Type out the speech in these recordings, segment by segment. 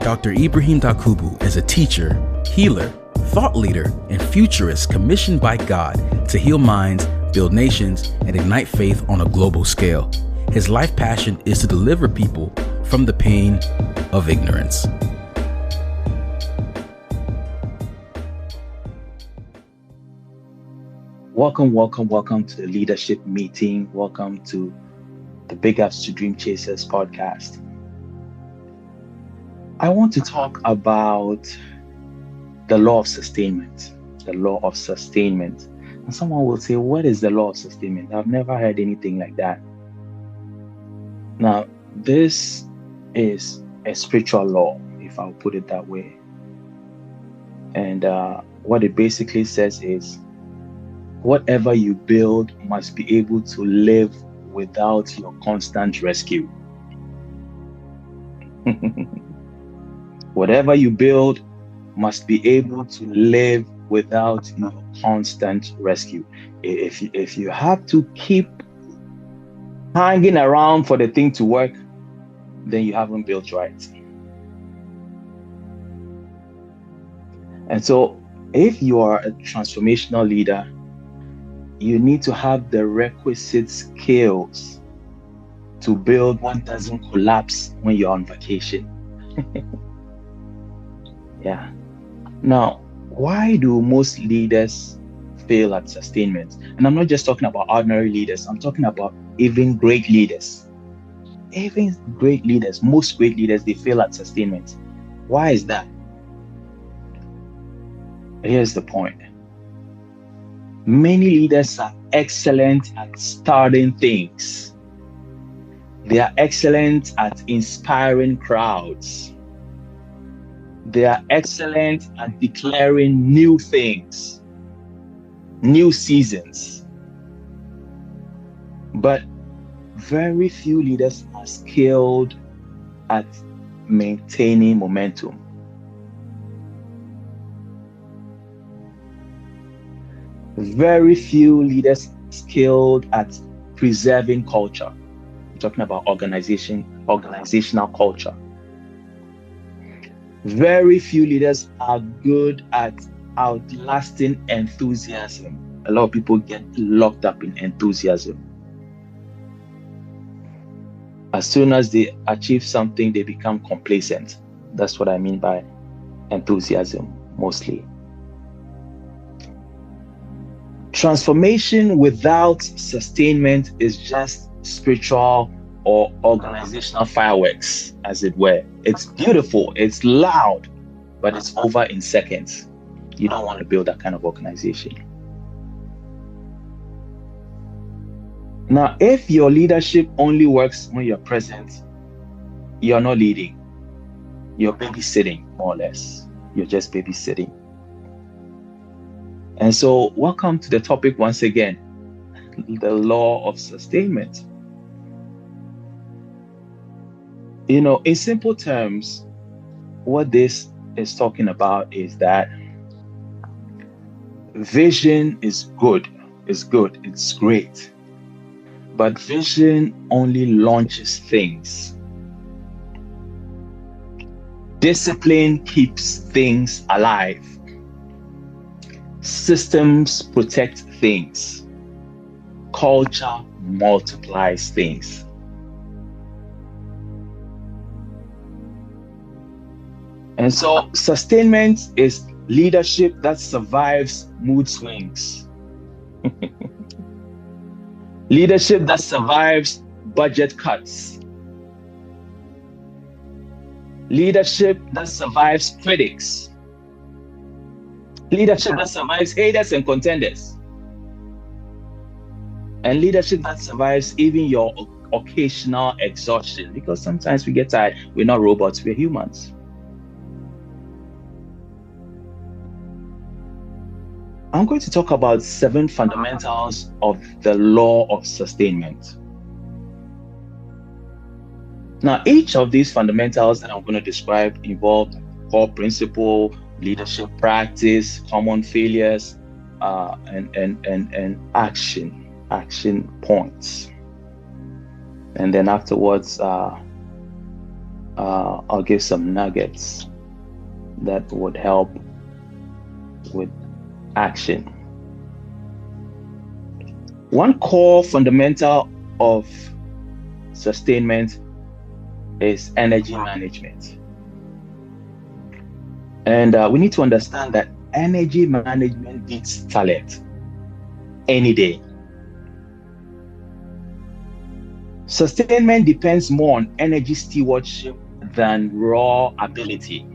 Dr. Ibrahim Dakubu is a teacher, healer, thought leader, and futurist commissioned by God to heal minds, build nations, and ignite faith on a global scale. His life passion is to deliver people from the pain of ignorance. Welcome to the leadership meeting. Welcome to the Big Ups to Dream Chasers podcast. I want to talk about the law of sustainment. The law of sustainment. And someone will say, what is the law of sustainment? I've never heard anything like that. Now, this is a spiritual law, if I'll put it that way. And what it basically says is, whatever you build must be able to live without your constant rescue. Whatever you build must be able to live without your constant rescue. If you have to keep hanging around for the thing to work, then you haven't built right. And so if you are a transformational leader, you need to have the requisite skills to build what doesn't collapse when you're on vacation. Yeah. Now, why do most leaders fail at sustainment? And I'm not just talking about ordinary leaders. I'm talking about even great leaders. Even great leaders, most great leaders, they fail at sustainment. Why is that? Here's the point. Many leaders are excellent at starting things. They are excellent at inspiring crowds. They are excellent at declaring new things, new seasons. But very few leaders are skilled at maintaining momentum. Very few leaders skilled at preserving culture. I'm talking about organizational culture. Very few leaders are good at outlasting enthusiasm. A lot of people get locked up in enthusiasm. As soon as they achieve something, they become complacent. That's what I mean by enthusiasm, mostly. Transformation without sustainment is just spiritual or organizational fireworks, as it were. It's beautiful, it's loud, but it's over in seconds. You don't want to build that kind of organization. Now, if your leadership only works when you're present, you're not leading. You're babysitting, more or less. You're just babysitting. And so, welcome to the topic once again, the law of sustainment. You know, in simple terms, what this is talking about is that vision is good, it's great. But vision only launches things. Discipline keeps things alive. Systems protect things. Culture multiplies things. And so sustainment is leadership that survives mood swings. Leadership that survives budget cuts. Leadership that survives critics. Leadership that survives haters and contenders. And leadership that survives even your occasional exhaustion. Because sometimes we get tired. We're not robots, we're humans. I'm going to talk about 7 fundamentals of the law of sustainment. Now, each of these fundamentals that I'm going to describe involve core principle, leadership practice, common failures, and action points. And then afterwards, I'll give some nuggets that would help with action. One core fundamental of sustainment is energy management. And we need to understand that energy management beats talent any day. Sustainment depends more on energy stewardship than raw ability.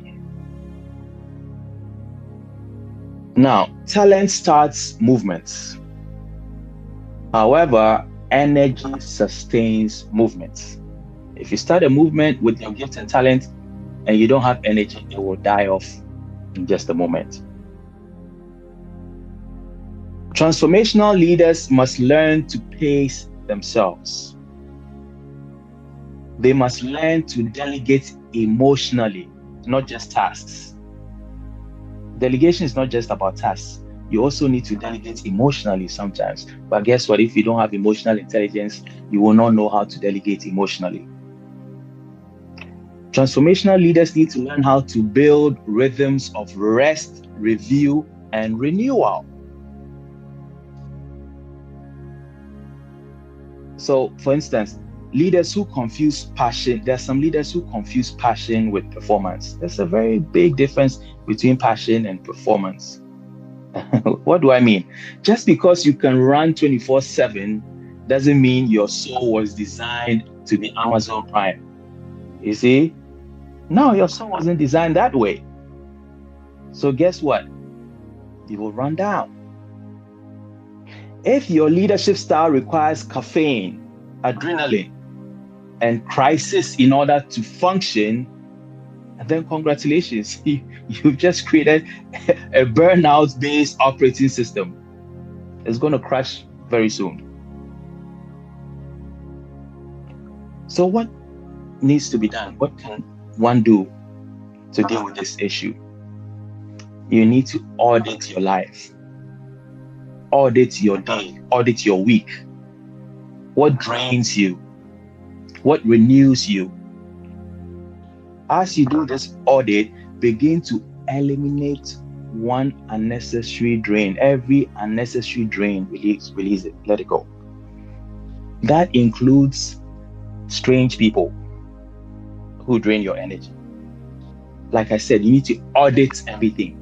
Now, talent starts movements. However, energy sustains movements. If you start a movement with your gift and talent and you don't have energy, it will die off in just a moment. Transformational leaders must learn to pace themselves. They must learn to delegate emotionally, not just tasks. Delegation is not just about tasks. You also need to delegate emotionally sometimes. But guess what? If you don't have emotional intelligence, you will not know how to delegate emotionally. Transformational leaders need to learn how to build rhythms of rest, review, and renewal. So, for instance, leaders who confuse passion, there are some leaders who confuse passion with performance. There's a very big difference between passion and performance. What do I mean? Just because you can run 24/7 doesn't mean your soul was designed to be Amazon Prime. You see? No, your soul wasn't designed that way. So guess what? You will run down. If your leadership style requires caffeine, adrenaline, and crisis in order to function, then congratulations, you've just created a burnout-based operating system. It's going to crash very soon. So what needs to be done? What can one do to deal with this issue? You need to audit your life, audit your day, audit your week. What drains you? What renews you? As you do this audit, begin to eliminate one unnecessary drain. Every unnecessary drain, release it, let it go. That includes strange people who drain your energy. Like I said, you need to audit everything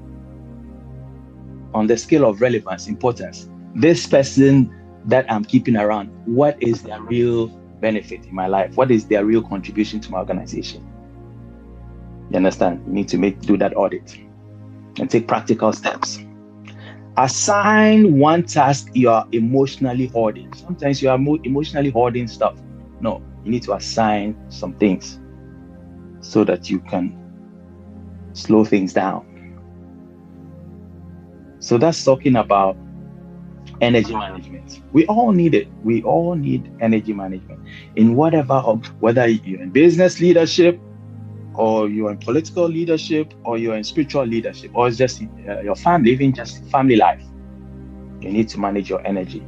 on the scale of relevance, importance. This person that I'm keeping around, what is their real benefit in my life? What is their real contribution to my organization? You understand? You need to do that audit and take practical steps. Assign one task you are emotionally hoarding. Sometimes you are emotionally hoarding stuff. No, you need to assign some things so that you can slow things down. So that's talking about energy management. We all need it. We all need energy management in whatever, whether you're in business leadership, or you're in political leadership, or you're in spiritual leadership, or it's just your family, even just family life. You need to manage your energy.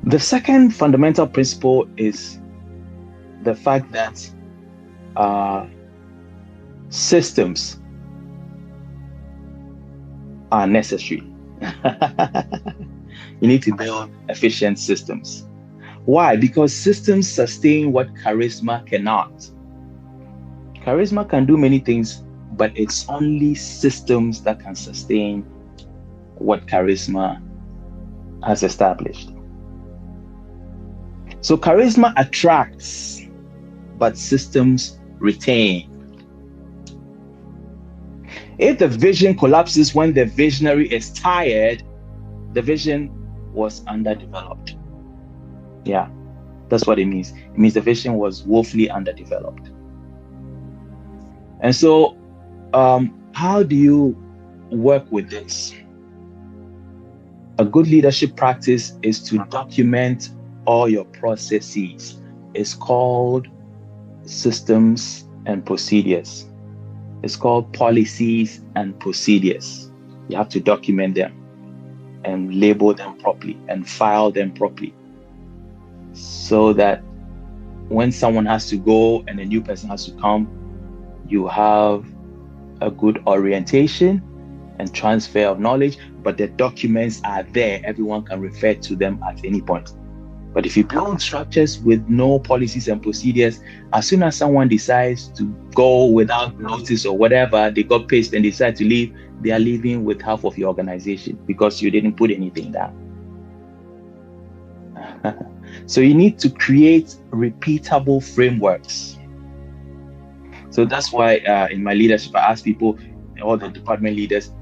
The second fundamental principle is the fact that systems are necessary. You need to build efficient systems. Why? Because systems sustain what charisma cannot. Charisma can do many things, but it's only systems that can sustain what charisma has established. So charisma attracts, but systems retain. If the vision collapses when the visionary is tired, the vision was underdeveloped. Yeah, that's what it means. It means the vision was woefully underdeveloped. And so, how do you work with this? A good leadership practice is to document all your processes. It's called systems and procedures. It's called policies and procedures. You have to document them and label them properly and file them properly, so that when someone has to go and a new person has to come, you have a good orientation and transfer of knowledge, but the documents are there. Everyone can refer to them at any point. But if you build structures with no policies and procedures, as soon as someone decides to go without notice or whatever, they got pissed and decide to leave, they are leaving with half of your organization because you didn't put anything down. So you need to create repeatable frameworks. So that's why in my leadership, I ask people, all the department leaders,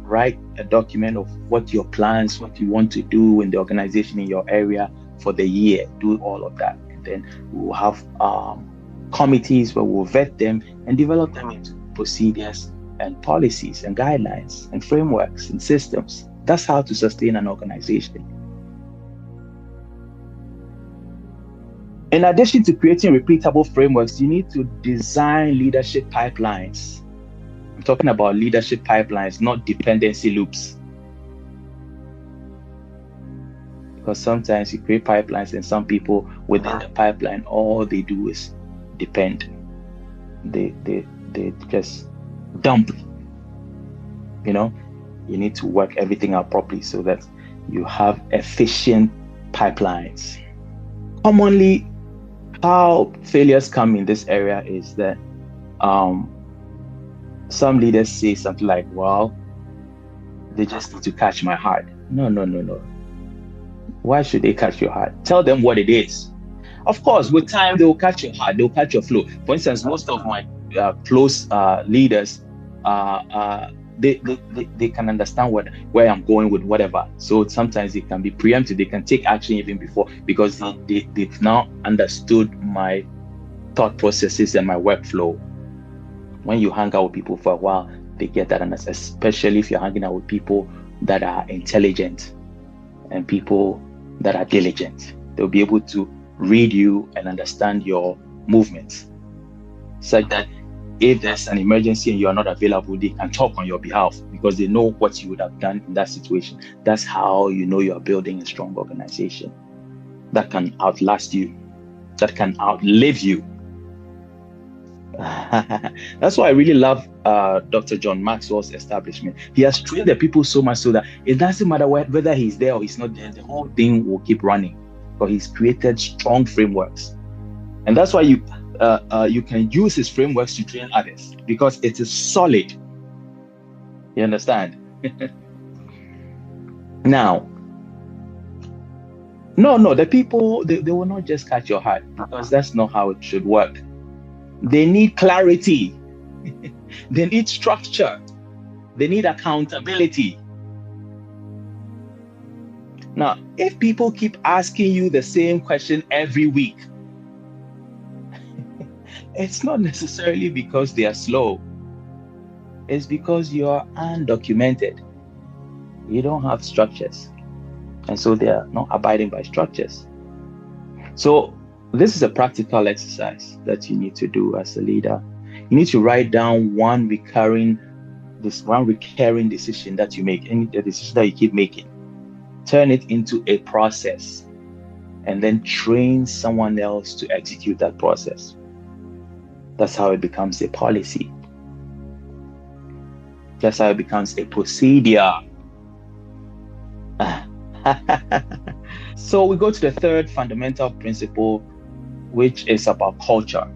write a document of what your plans, what you want to do in the organization in your area for the year. Do all of that. And then we'll have committees where we'll vet them and develop them into procedures and policies and guidelines and frameworks and systems. That's how to sustain an organization. In addition to creating repeatable frameworks, you need to design leadership pipelines. I'm talking about leadership pipelines, not dependency loops. Because sometimes you create pipelines and some people within the pipeline, all they do is depend. They just dump. You need to work everything out properly so that you have efficient pipelines. Commonly, how failures come in this area is that some leaders say something like, well, they just need to catch my heart. No. Why should they catch your heart? Tell them what it is. Of course, with time, they will catch your heart. They will catch your flow. For instance, most of my close leaders, they can understand where I'm going with whatever. So sometimes they can be preemptive. They can take action even before because they've now understood my thought processes and my workflow. When you hang out with people for a while, they get that, and especially if you're hanging out with people that are intelligent and people that are diligent, they'll be able to read you and understand your movements, such that if there's an emergency and you're not available, they can talk on your behalf because they know what you would have done in that situation. That's how you know you're building a strong organization that can outlast you, that can outlive you. That's why I really love Dr. John Maxwell's establishment. He has trained the people so much so that it doesn't matter whether he's there or he's not there, the whole thing will keep running because he's created strong frameworks. And that's why you can use his frameworks to train others because it is solid. You understand? Now, no, the people, they will not just catch your heart because that's not how it should work. They need clarity. They need structure. They need accountability. Now, if people keep asking you the same question every week, it's not necessarily because they are slow. It's because you are undocumented. You don't have structures. And so they are not abiding by structures. So this is a practical exercise that you need to do as a leader. You need to write down one recurring decision that you make, and the decision that you keep making. Turn it into a process and then train someone else to execute that process. That's how it becomes a policy. That's how it becomes a procedure. So we go to the third fundamental principle, which is about culture.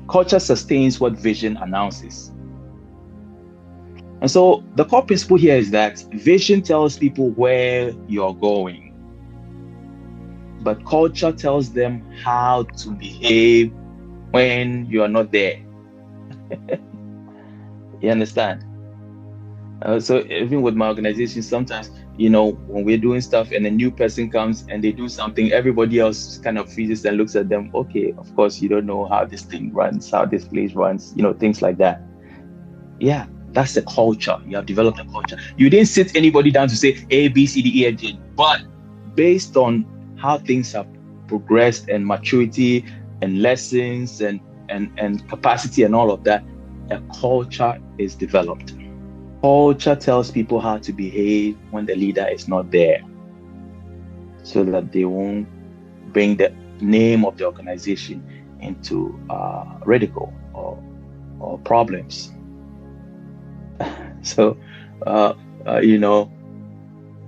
Culture sustains what vision announces. And so the core principle here is that vision tells people where you're going, but culture tells them how to behave when you are not there. You understand? So even with my organization, sometimes, when we're doing stuff and a new person comes and they do something, everybody else kind of freezes and looks at them. Okay, of course, you don't know how this thing runs, how this place runs, things like that. Yeah, that's the culture. You have developed a culture. You didn't sit anybody down to say A, B, C, D, E, F, G, but based on how things have progressed and maturity and lessons and capacity and all of that, a culture is developed. Culture tells people how to behave when the leader is not there, so that they won't bring the name of the organization into ridicule or problems. So, you know,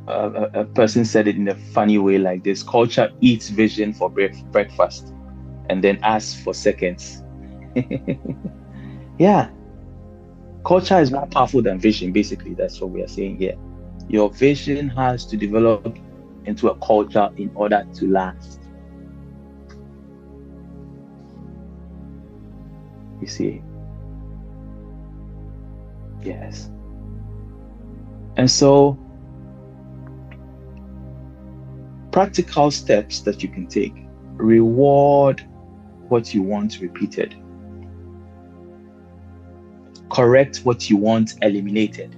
a person said it in a funny way like this: culture eats vision for breakfast and then asks for seconds. Yeah, culture is more powerful than vision. Basically, that's what we are saying here. Your vision has to develop into a culture in order to last. You see? Yes. And so, practical steps that you can take: reward what you want repeated, correct what you want eliminated.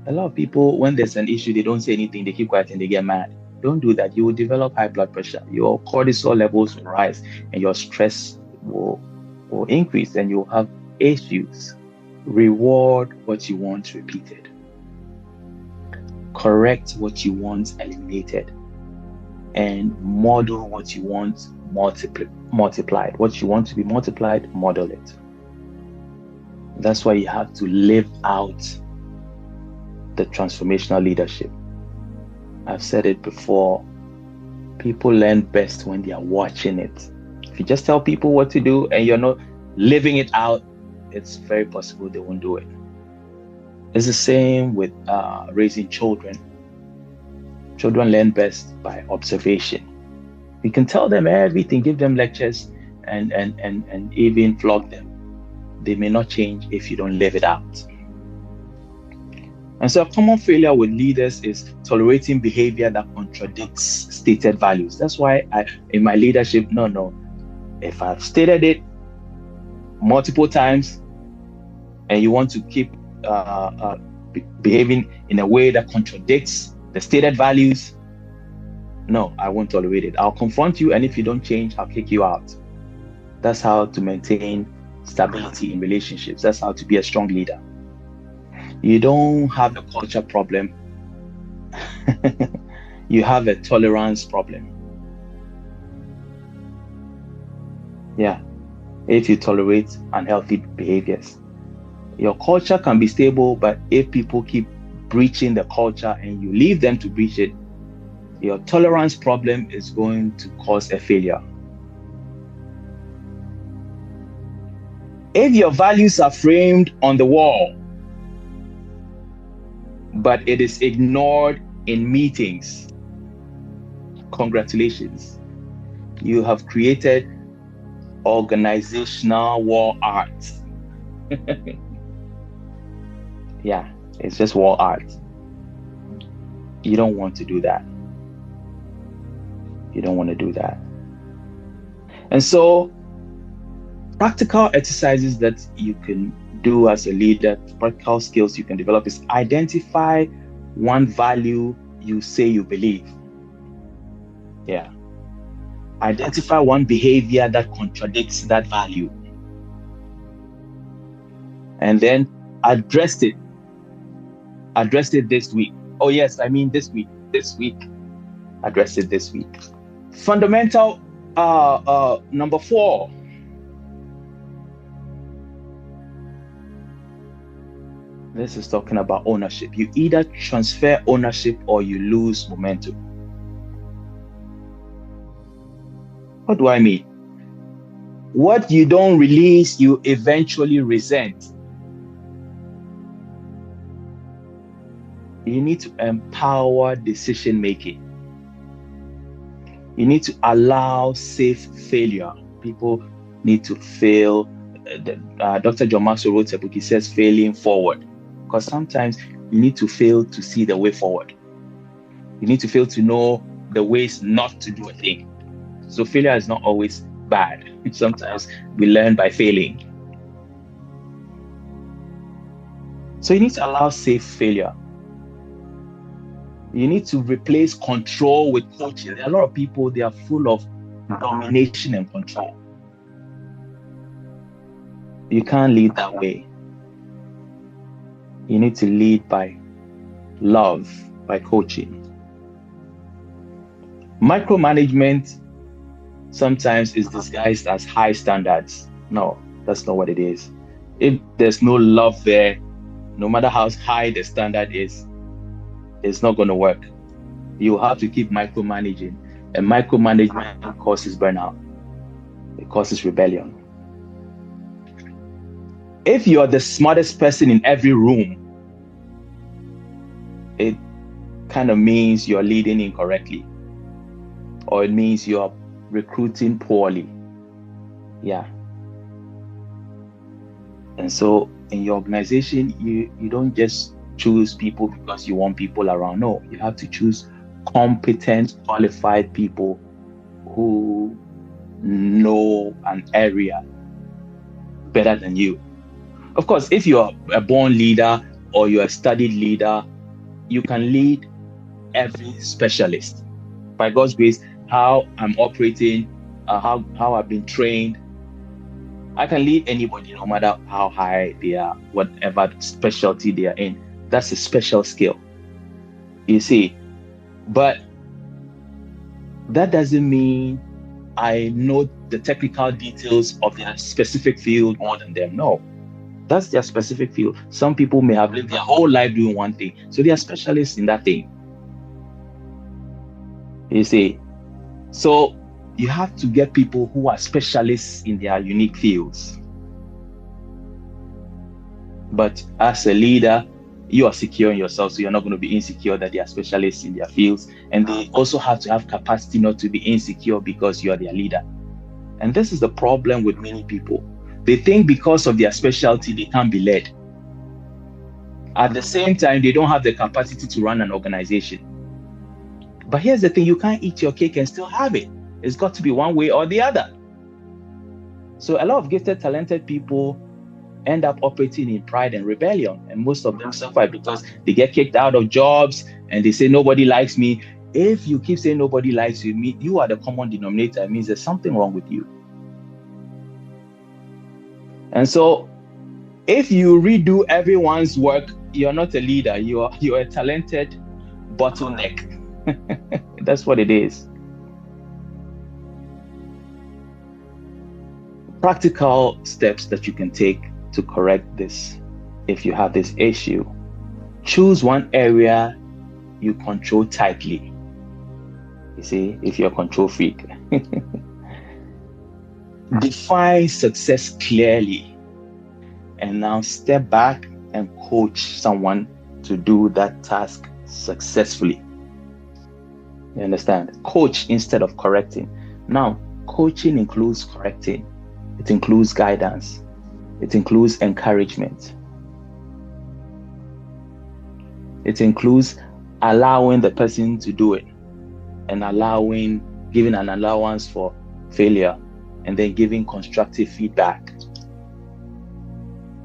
A lot of people, when there's an issue, they don't say anything, they keep quiet and they get mad. Don't do that. You will develop high blood pressure, your cortisol levels will rise, and your stress will increase, and you'll have issues. Reward what you want repeated, correct what you want eliminated, and model what you want multiplied. What you want to be multiplied, model it. That's why you have to live out the transformational leadership. I've said it before, people learn best when they are watching it. If you just tell people what to do and you're not living it out, it's very possible they won't do it. It's the same with raising children. Children learn best by observation. You can tell them everything, give them lectures, and even flog them. They may not change if you don't live it out. And so a common failure with leaders is tolerating behavior that contradicts stated values. That's why in my leadership, no. If I've stated it multiple times and you want to keep behaving in a way that contradicts the stated values, no, I won't tolerate it. I'll confront you, and if you don't change, I'll kick you out. That's how to maintain stability in relationships. That's how to be a strong leader. You don't have a culture problem. You have a tolerance problem. Yeah. If you tolerate unhealthy behaviors, your culture can be stable, but if people keep breaching the culture and you leave them to breach it, your tolerance problem is going to cause a failure. If your values are framed on the wall, but it is ignored in meetings, congratulations. You have created organizational war art. Yeah, it's just war art. You don't want to do that. You don't want to do that. And so, practical exercises that you can do as a leader, practical skills you can develop, is identify one value you say you believe. Yeah. Identify one behavior that contradicts that value. And then address it. Address it this week. Oh yes, I mean this week. Address it this week. Fundamental number 4. This is talking about ownership. You either transfer ownership or you lose momentum. What do I mean? What you don't release, you eventually resent. You need to empower decision making. You need to allow safe failure. People need to fail. Dr. John Maxwell wrote a book. He says failing forward. Because sometimes you need to fail to see the way forward. You need to fail to know the ways not to do a thing. So failure is not always bad. Sometimes we learn by failing. So you need to allow safe failure. You need to replace control with coaching. There are a lot of people, they are full of domination and control. You can't lead that way. You need to lead by love, by coaching. Micromanagement sometimes it's disguised as high standards. No, that's not what it is. If there's no love there, no matter how high the standard is, it's not going to work. You have to keep micromanaging, and micromanagement causes burnout. It causes rebellion. If you're the smartest person in every room, it kind of means you're leading incorrectly, or it means you're recruiting poorly. Yeah. And so in your organization, you don't just choose people because you want people around. No, you have to choose competent, qualified people who know an area better than you. Of course, if you're a born leader or you're a studied leader, you can lead every specialist. By God's grace, how I'm operating, how I've been trained, I can lead anybody, no matter how high they are, whatever specialty they are in. That's a special skill, you see. But that doesn't mean I know the technical details of their specific field more than them. No, that's their specific field. Some people may have lived their whole life doing one thing, so they are specialists in that thing. You see, so you have to get people who are specialists in their unique fields. But as a leader, you are secure in yourself, so you're not going to be insecure that they are specialists in their fields. And they also have to have capacity not to be insecure because you are their leader. And this is the problem with many people. They think because of their specialty, they can't be led. At the same time, they don't have the capacity to run an organization. But here's the thing, you can't eat your cake and still have it. It's got to be one way or the other. So a lot of gifted, talented people end up operating in pride and rebellion. And most of them suffer because they get kicked out of jobs and they say, nobody likes me. If you keep saying nobody likes you, you are the common denominator. It means there's something wrong with you. And so if you redo everyone's work, you're not a leader. You're a talented bottleneck. That's what it is. Practical steps that you can take to correct this if you have this issue. Choose one area you control tightly. You see, if you're a control freak. Define success clearly. And now step back and coach someone to do that task successfully. You understand? Coach instead of correcting. Now, coaching includes correcting. It includes guidance. It includes encouragement. It includes allowing the person to do it and giving an allowance for failure, and then giving constructive feedback,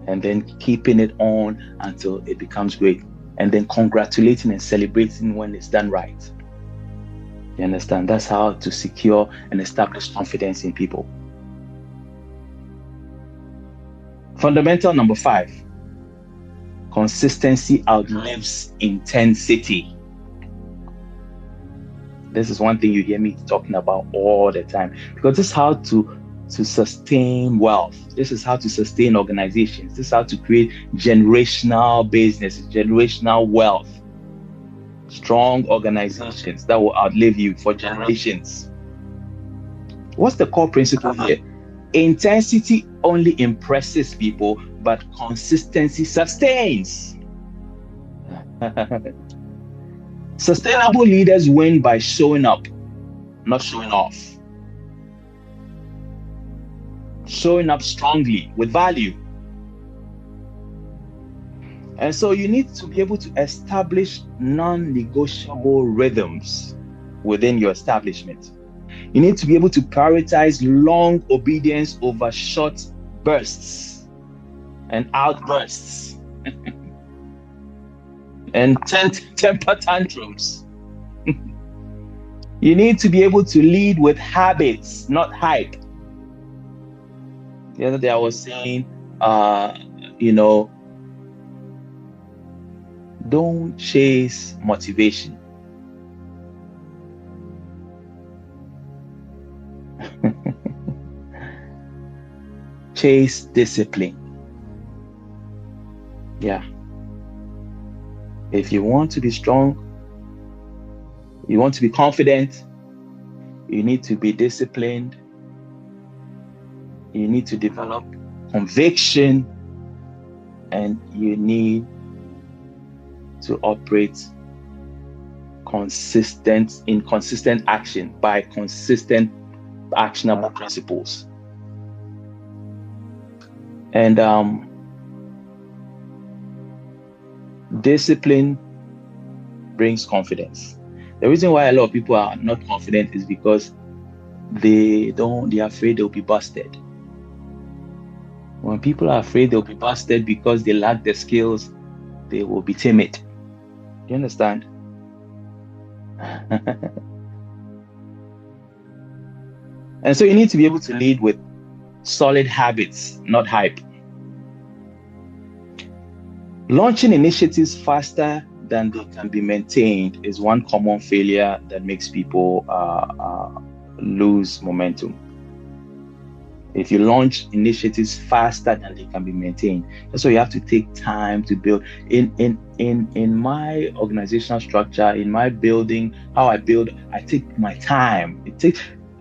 and then keeping it on until it becomes great, and then congratulating and celebrating when it's done right. You understand? That's how to secure and establish confidence in people. Fundamental number 5, consistency outlives intensity. This is one thing you hear me talking about all the time, because this is how to sustain wealth. This is how to sustain organizations. This is how to create generational business, generational wealth. Strong organizations that will outlive you for generations. What's the core principle here? Intensity only impresses people, but consistency sustains. Sustainable leaders win by showing up, not showing off. Showing up strongly with value. And so you need to be able to establish non-negotiable rhythms within your establishment. You need to be able to prioritize long obedience over short bursts and outbursts and temper tantrums. You need to be able to lead with habits, not hype. The other day I was saying, don't chase motivation. chase discipline. Yeah. If you want to be strong, you want to be confident, you need to be disciplined. You need to develop conviction, and you need to operate consistent action by consistent actionable principles. And discipline brings confidence. The reason why a lot of people are not confident is because they're afraid they'll be busted. When people are afraid they'll be busted because they lack the skills, they will be timid. Do you understand? And so you need to be able to lead with solid habits, not hype. Launching initiatives faster than they can be maintained is one common failure that makes people lose momentum. If you launch initiatives faster than they can be maintained, so you have to take time to build. In my organizational structure, in my building, how I build, I take my time.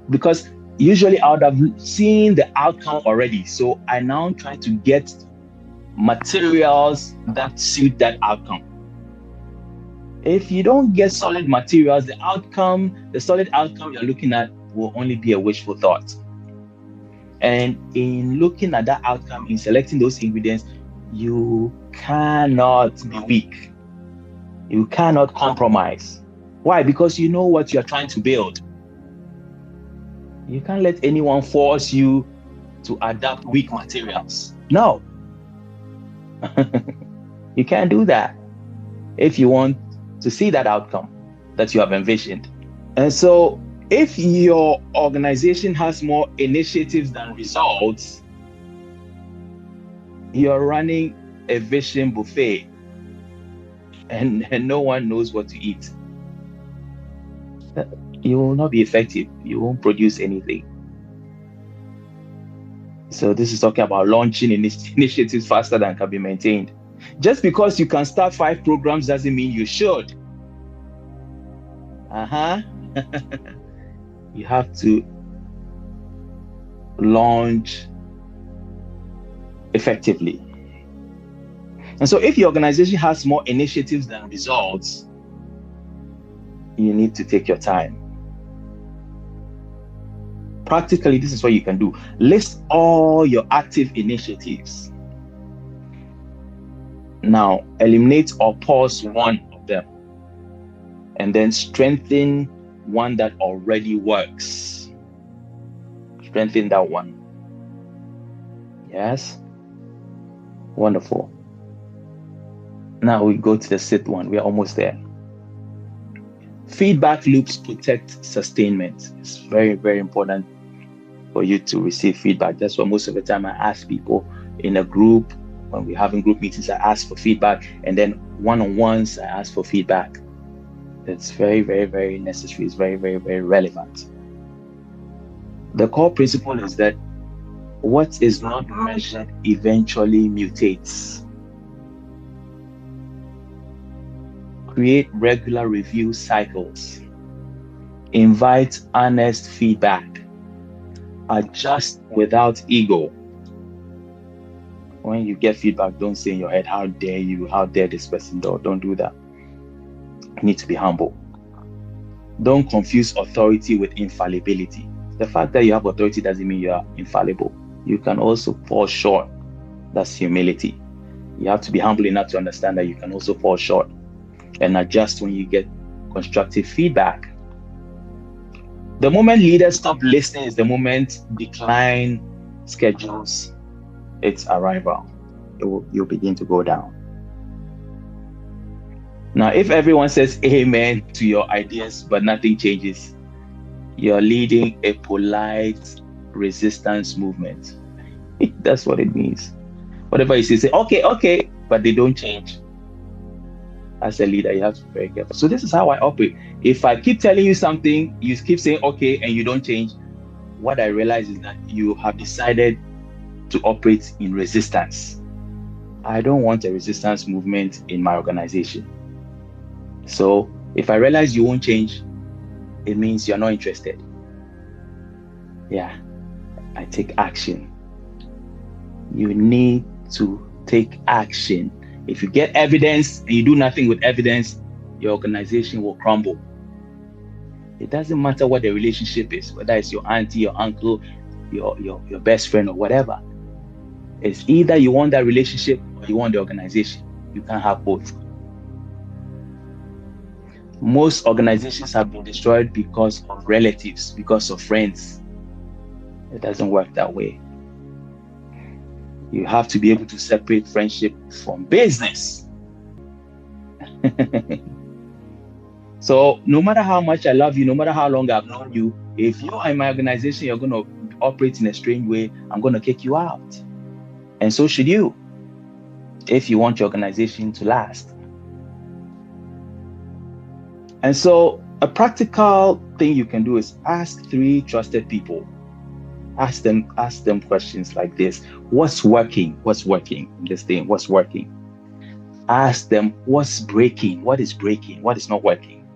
Because usually I would have seen the outcome already. So I now try to get materials that suit that outcome. If you don't get solid materials, the solid outcome you're looking at will only be a wishful thought. And in looking at that outcome, in selecting those ingredients, you cannot be weak. You cannot compromise. Why? Because you know what you're trying to build. You can't let anyone force you to adapt weak materials. No. You can't do that if you want to see that outcome that you have envisioned. And so if your organization has more initiatives than results, you're running a vision buffet and no one knows what to eat. You will not be effective. You won't produce anything. So this is talking about launching initiatives faster than can be maintained. Just because you can start 5 programs doesn't mean you should. You have to launch effectively. And so if your organization has more initiatives than results, you need to take your time. Practically, this is what you can do. List all your active initiatives. Now, eliminate or pause one of them, and then strengthen one that already works. Strengthen that one. Yes? Wonderful. Now we go to the 6th one. We are almost there. Feedback loops protect sustainment. It's very, very important for you to receive feedback. That's why most of the time I ask people in a group, when we're having group meetings, I ask for feedback, and then one-on-ones, I ask for feedback. It's very, very, very necessary. It's very, very, very relevant. The core principle is that what is not measured eventually mutates. Create regular review cycles. Invite honest feedback. Adjust without ego. When you get feedback, don't say in your head, how dare you, how dare this person. Don't do that. You need to be humble. Don't confuse authority with infallibility. The fact that you have authority doesn't mean you are infallible. You can also fall short. That's humility. You have to be humble enough to understand that you can also fall short, and adjust when you get constructive feedback. The moment leaders stop listening is the moment decline schedules its arrival. You'll begin to go down. Now, if everyone says amen to your ideas, but nothing changes, you're leading a polite resistance movement. That's what it means. Whatever you say, okay, but they don't change. As a leader, you have to be very careful. So this is how I operate. If I keep telling you something, you keep saying okay, and you don't change, what I realize is that you have decided to operate in resistance. I don't want a resistance movement in my organization. So if I realize you won't change, it means you're not interested. Yeah, I take action. You need to take action. If you get evidence and you do nothing with evidence, your organization will crumble. It doesn't matter what the relationship is, whether it's your auntie, your uncle, your best friend, or whatever. It's either you want that relationship or you want the organization. You can't have both. Most organizations have been destroyed because of relatives, because of friends. It doesn't work that way. You have to be able to separate friendship from business. So no matter how much I love you, no matter how long I've known you, if you are in my organization, you're going to operate in a strange way, I'm going to kick you out. And so should you, if you want your organization to last. And so a practical thing you can do is ask 3 trusted people. Ask them questions like this. What's working? What's working in this thing? What's working? Ask them what's breaking? What is breaking? What is not working?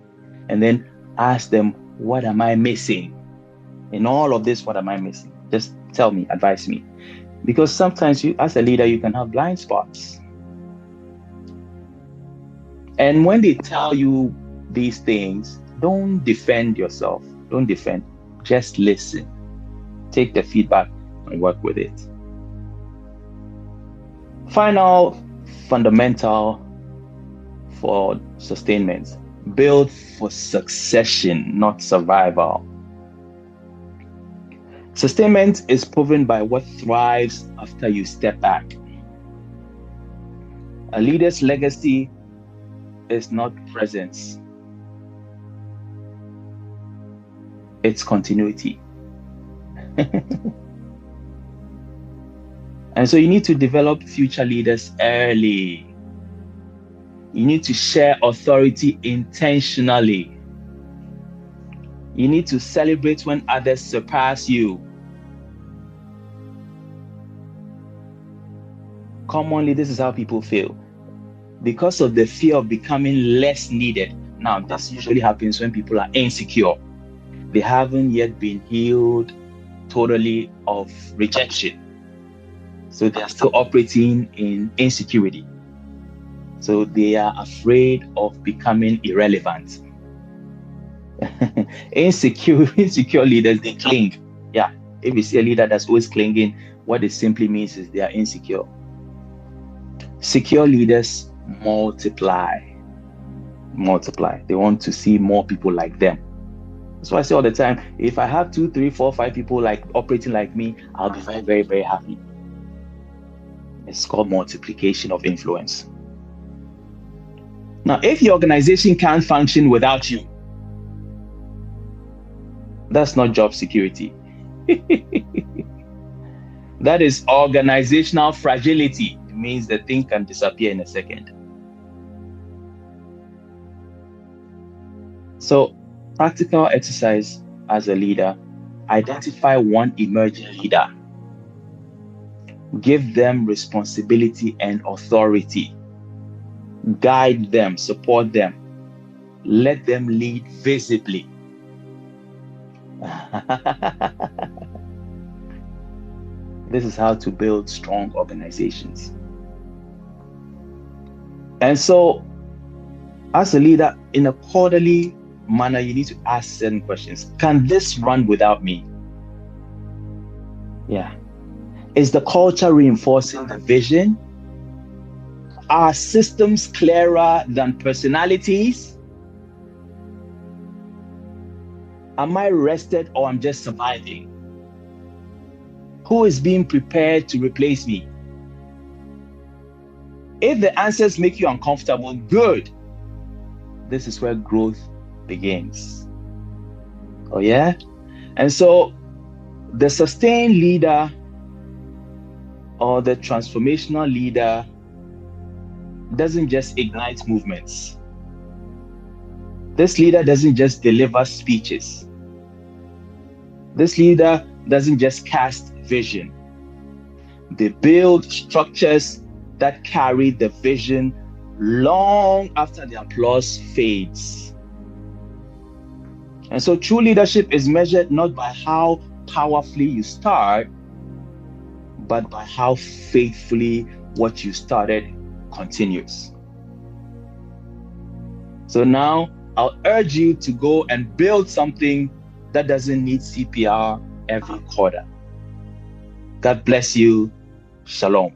And then ask them, what am I missing? In all of this, what am I missing? Just tell me, advise me. Because sometimes you, as a leader, you can have blind spots. And when they tell you these things, don't defend yourself. Don't defend. Just listen. Take the feedback and work with it. Final fundamental for sustainment. Build for succession, not survival. Sustainment is proven by what thrives after you step back. A leader's legacy is not presence. It's continuity. And so you need to develop future leaders early. You need to share authority intentionally. You need to celebrate when others surpass you. Commonly, this is how people feel. Because of the fear of becoming less needed. Now, this usually happens when people are insecure. They haven't yet been healed totally of rejection. So they are still operating in insecurity. So they are afraid of becoming irrelevant. Insecure leaders, they cling. Yeah, if you see a leader that's always clinging, what it simply means is they are insecure. Secure leaders multiply. They want to see more people like them. That's why I say all the time, if I have 2, 3, 4, 5 people like operating like me, I'll be very, very, very happy. It's called multiplication of influence. Now, if your organization can't function without you, that's not job security. That is organizational fragility. It means the thing can disappear in a second. So, practical exercise as a leader, identify one emerging leader. Give them responsibility and authority. Guide them, support them. Let them lead visibly. This is how to build strong organizations. And so, as a leader, in a quarterly manner, you need to ask certain questions. Can this run without me? Yeah. Is the culture reinforcing the vision? Are systems clearer than personalities? Am I rested or I'm just surviving? Who is being prepared to replace me? If the answers make you uncomfortable, good. This is where growth begins. Oh yeah? And so the sustained leader or the transformational leader doesn't just ignite movements. This leader doesn't just deliver speeches. This leader doesn't just cast vision. They build structures that carry the vision long after the applause fades. And so true leadership is measured not by how powerfully you start, but by how faithfully what you started continues. So now I'll urge you to go and build something that doesn't need CPR every quarter. God bless you. Shalom.